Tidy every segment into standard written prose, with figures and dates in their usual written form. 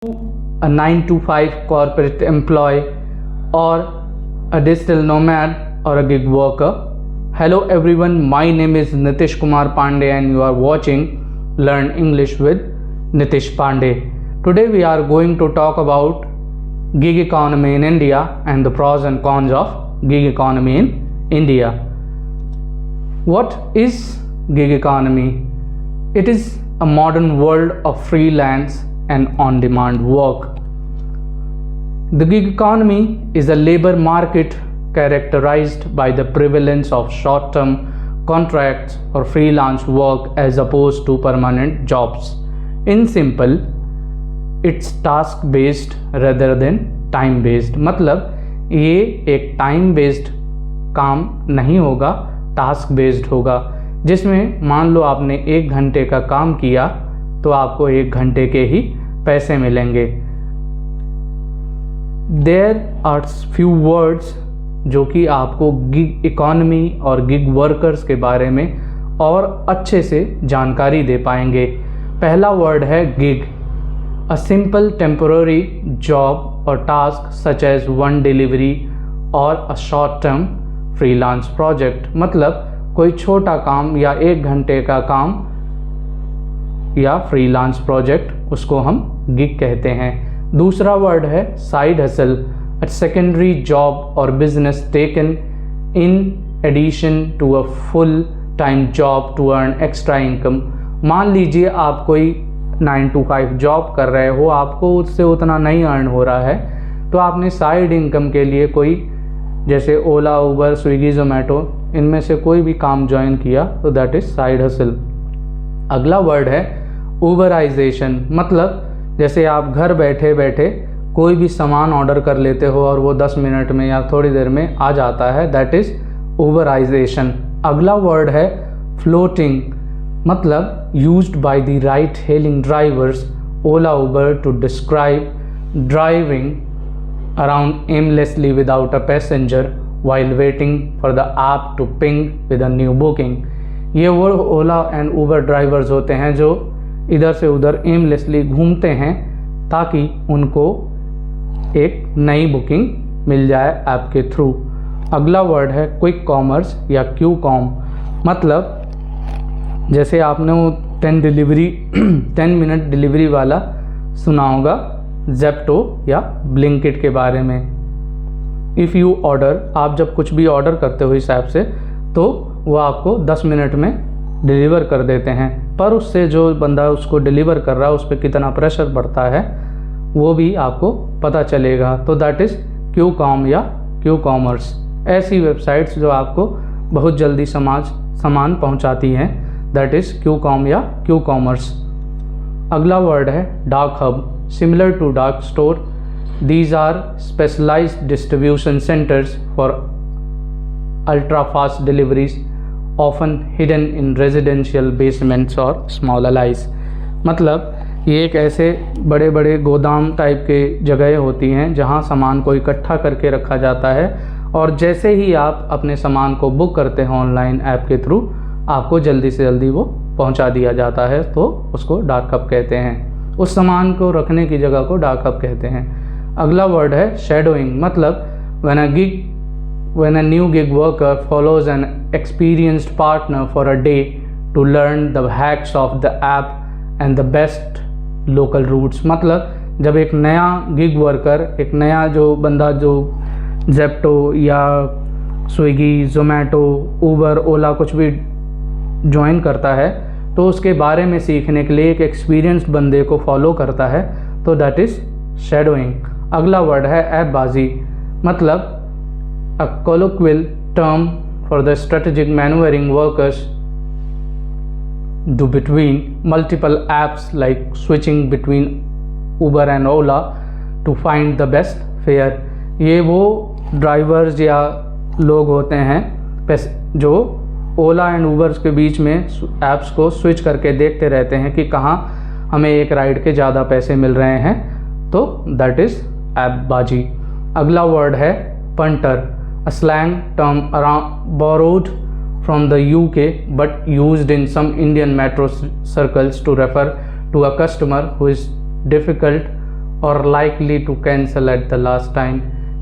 a 9 to 5 corporate employee or a digital nomad or a gig worker. Hello everyone, my name is Nitish Kumar Pandey and you are watching Learn English with Nitish Pandey. Today we are going to talk about gig economy in India and the pros and cons of gig economy in India. What is gig economy? It is a modern world of freelance and on-demand work. The gig economy is a labor market characterized by the prevalence of short-term contracts or freelance work as opposed to permanent jobs. In simple, it's task-based rather than time-based. मतलब ये एक time-based काम नहीं होगा, task-based होगा, जिसमें मान लो आपने 1 घंटे का काम किया तो आपको 1 घंटे के ही पैसे मिलेंगे. There are few words जो कि आपको गिग इकॉनमी और गिग वर्कर्स के बारे में और अच्छे से जानकारी दे पाएंगे. पहला वर्ड है gig. A simple temporary job or task such as one delivery or a short term freelance project. मतलब कोई छोटा काम या 1 घंटे का काम या फ्रीलांस प्रोजेक्ट, उसको हम गिग कहते हैं. दूसरा वर्ड है side hustle. A secondary job or business taken in addition to a full time job to earn extra income. मान लीजिए आप कोई 9 to 5 जॉब कर रहे हो, आपको उससे उतना नहीं अर्न हो रहा है, तो आपने साइड इनकम के लिए कोई जैसे ओला, उबर, स्विगी, जोमेटो, इनमें से कोई भी काम ज्वाइन किया तो दैट इज़ साइड हसल. अगला वर्ड है उबराइजेशन. मतलब जैसे आप घर बैठे बैठे कोई भी सामान ऑर्डर कर लेते हो और वो 10 मिनट में या थोड़ी देर में आ जाता है, दैट इज़ उबराइजेशन. अगला वर्ड है फ्लोटिंग. मतलब used by the ride hailing drivers Ola Uber to describe driving around aimlessly without a passenger while waiting for the app to ping with a new booking. ये वो ओला एंड ऊबर ड्राइवर्स होते हैं जो इधर से उधर एमलेसली घूमते हैं ताकि उनको एक नई बुकिंग मिल जाए ऐप के थ्रू. अगला वर्ड है क्विक कॉमर्स या क्यू कॉम. मतलब जैसे आपने वो 10 मिनट डिलीवरी वाला सुना होगा, जेप्टो या ब्लिंकिट के बारे में. इफ़ यू ऑर्डर, आप जब कुछ भी ऑर्डर करते हो इस ऐप से तो वो आपको 10 मिनट में डिलीवर कर देते हैं, पर उससे जो बंदा उसको डिलीवर कर रहा है उस पर कितना प्रेशर पड़ता है वो भी आपको पता चलेगा. तो दैट इज़ क्यू कॉम या क्यू कॉमर्स. ऐसी वेबसाइट्स जो आपको बहुत जल्दी सामान पहुंचाती हैं, दैट इज़ क्यू कॉम या क्यू कॉमर्स. अगला वर्ड है dark hub. Similar to dark store, these are specialized distribution centers for ultra fast deliveries often hidden in residential basements or small alleys. मतलब ये एक ऐसे बड़े बड़े गोदाम टाइप के जगह होती हैं जहाँ सामान को इकट्ठा करके रखा जाता है और जैसे ही आप अपने सामान को बुक करते हैं ऑनलाइन ऐप के थ्रू, आपको जल्दी से जल्दी वो पहुँचा दिया जाता है, तो उसको डार्क हब कहते हैं. उस सामान को रखने की जगह को डार्क हब कहते हैं. अगला वर्ड है shadowing. मतलब when a new gig worker follows an experienced partner for a day to learn the hacks of the app and the best local routes. मतलब जब एक नया गिग वर्कर, एक नया जो बंदा जो जेप्टो या स्विगी, जोमेटो, उबर, ओला कुछ भी ज्वाइन करता है तो उसके बारे में सीखने के लिए एक एक्सपीरियंस्ड बंदे को फॉलो करता है, तो दैट इज़ shadowing. अगला वर्ड है ऐपबाजी. मतलब अ colloquial term for the strategic maneuvering workers do between multiple apps like switching between Uber and Ola to find the best fare. ये वो ड्राइवर्स या लोग होते हैं जो ओला एंड ऊबर्स के बीच में ऐप्स को स्विच करके देखते रहते हैं कि कहाँ हमें एक राइड के ज़्यादा पैसे मिल रहे हैं, तो दैट इज़ ऐपबाजी. अगला वर्ड है punter. A slang term around borrowed from the UK but used in some Indian metro circles to refer to a customer who is difficult और likely to cancel at the last time।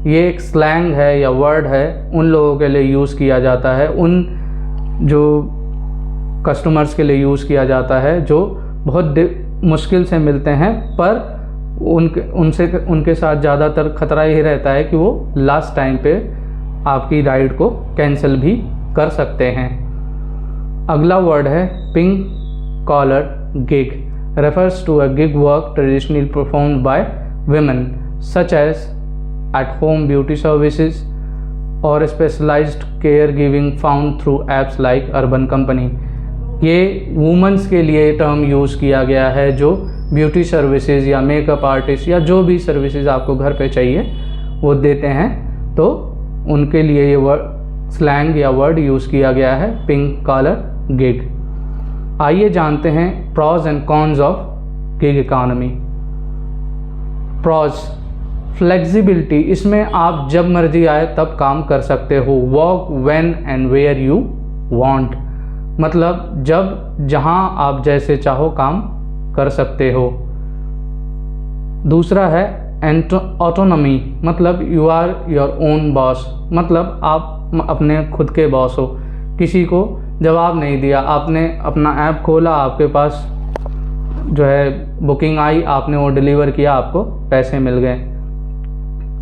ये एक slang है या word है, उन लोगों के लिए यूज़ किया जाता है, उन जो कस्टमर्स के लिए यूज़ किया जाता है जो बहुत मुश्किल से मिलते हैं, पर उनके साथ ज़्यादातर खतरा यही रहता है कि वो लास्ट टाइम पे आपकी राइड को कैंसिल भी कर सकते हैं। अगला वर्ड है pink collar gig, refers to a gig work traditionally performed by women such as at home beauty services or specialized caregiving found through apps like Urban Company। ये वुमेंस के लिए टर्म यूज़ किया गया है जो beauty services या makeup artist या जो भी सर्विसेज आपको घर पे चाहिए वो देते हैं, तो उनके लिए ये वर्ड स्लैंग या वर्ड यूज़ किया गया है पिंक कॉलर गिग। आइए जानते हैं pros and cons of gig economy. Pros, flexibility, इसमें आप जब मर्जी आए तब काम कर सकते हो। Work when and where you want, मतलब जब जहां आप जैसे चाहो काम कर सकते हो। दूसरा है ऑटोनॉमी, मतलब you are your own boss, मतलब आप अपने खुद के बॉस हो, किसी को जवाब नहीं दिया, आपने अपना ऐप खोला, आपके पास जो है बुकिंग आई, आपने वो डिलीवर किया, आपको पैसे मिल गए।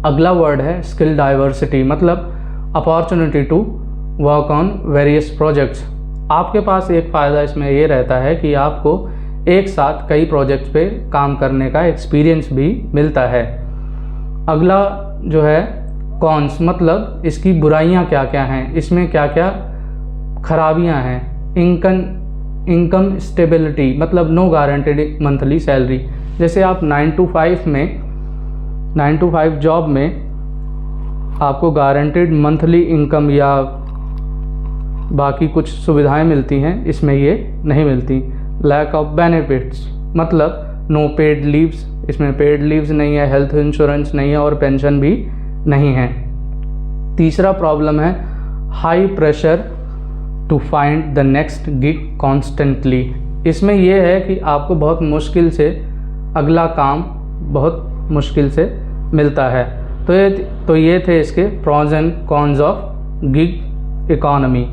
अगला वर्ड है स्किल डाइवर्सिटी, मतलब opportunity to work on various projects. आपके पास एक फ़ायदा इसमें ये रहता है कि आपको एक साथ कई प्रोजेक्ट्स पे काम करने का एक्सपीरियंस भी मिलता है। अगला जो है कॉन्स, मतलब इसकी बुराइयां क्या क्या हैं, इसमें क्या क्या खराबियां हैं। इनकम स्टेबिलिटी, मतलब नो गारंटेड मंथली सैलरी। जैसे आप 9 to 5 जॉब में आपको गारंटेड मंथली इनकम या बाकी कुछ सुविधाएं मिलती हैं, इसमें ये नहीं मिलती। लैक ऑफ बेनिफिट्स, मतलब नो पेड लीव्स, इसमें पेड लीव्स नहीं है, हेल्थ इंश्योरेंस नहीं है और पेंशन भी नहीं है। तीसरा प्रॉब्लम है high pressure to find the next gig constantly. इसमें यह है कि आपको बहुत मुश्किल से अगला काम बहुत मुश्किल से मिलता है। तो ये थे इसके pros and cons of gig economy.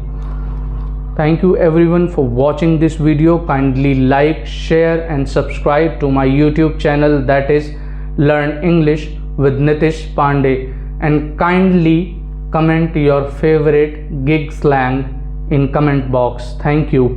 Thank you everyone for watching this video. Kindly like, share and subscribe to my YouTube channel, that is Learn English with Nitish Pandey, and kindly comment your favorite gig slang in comment box. Thank you.